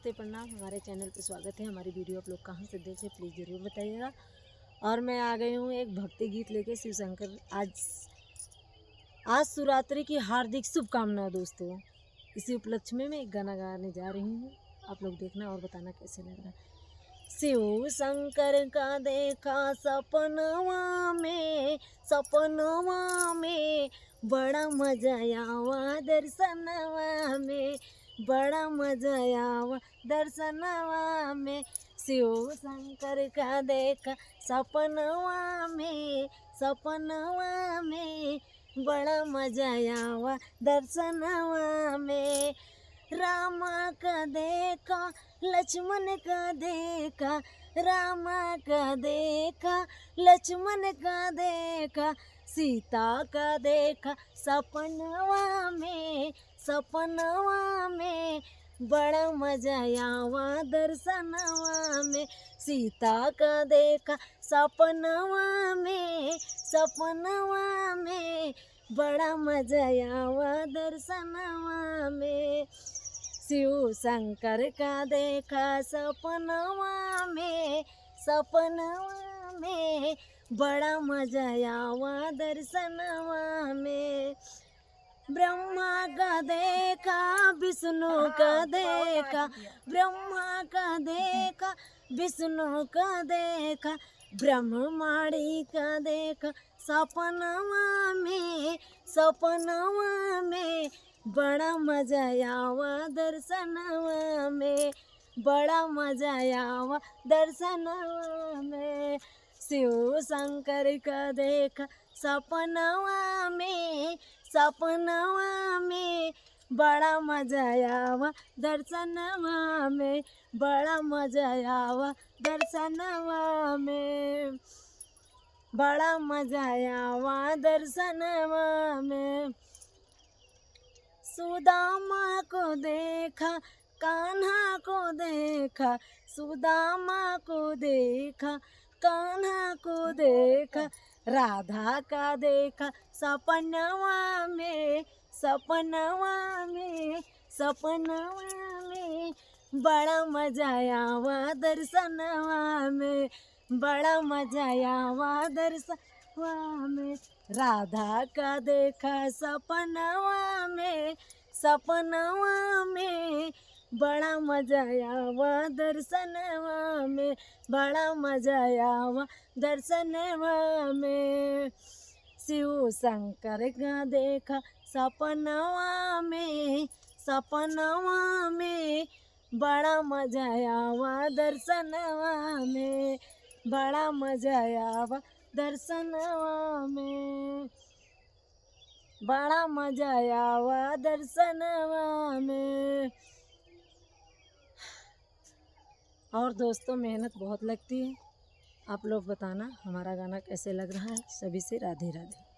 नमस्ते प्रणाम। हमारे चैनल पे स्वागत है। हमारी वीडियो आप लोग कहाँ से देखें प्लीज़ ज़रूर बताइएगा। और मैं आ गई हूँ एक भक्ति गीत लेके शिव शंकर। आज शिवरात्रि की हार्दिक शुभकामनाएं दोस्तों। इसी उपलक्ष्य में मैं एक गाना गाने जा रही हूँ, आप लोग देखना और बताना कैसे लग रहा है। शिव शंकर का देखा सपनवा में बड़ा मजा आवा दर्शनवा में, बड़ा मजा आवा दर्शनवा में। शिव शंकर का देखा सपनवा में बड़ा मजा आवा दर्शनवा में। राम का देखा लक्ष्मण का देखा, राम का देखा लक्ष्मण का देखा, सीता का देखा सपनवा में बड़ा मजा आवा दर्शनवा में। सीता का देखा सपनवा में बड़ा मजा आवा दर्शनवा में। शिव शंकर का देखा सपनवा में बड़ा मजा आवा दर्शनवा में। ब्रह्मा का देखा विष्णु का देखा, ब्रह्मा का देखा विष्णु का देखा, ब्रह्माणी का देखा सपनवा में बड़ा मजा आवा दर्शनवा में, बड़ा मजा आवा दर्शनवा में। शिव शंकर का देखा सपनवा में बड़ा मजा आवा दर्शनवा में, बड़ा मजा आवा दर्शनवा में, बड़ा मजा आवा दर्शनवा में। सुदामा को देखा कान्हा को देखा, सुदामा को देखा कान्हा को देखा, राधा का देखा सपनवा में बड़ा मजा आवा दर्शनवा में, बड़ा मजा आवा दर्शनवा में। राधा का देखा सपनवा में बड़ा मजा आवा दर्शनवा में, बड़ा मजा आवा दर्शनवा में। शिव शंकर का देखा सपनवा में बड़ा मजा आवा दर्शनवा में, बड़ा मजा आवा दर्शनवा में, बड़ा मजा आवा दर्शनवा में। और दोस्तों मेहनत बहुत लगती है, आप लोग बताना हमारा गाना कैसे लग रहा है। सभी से राधे राधे।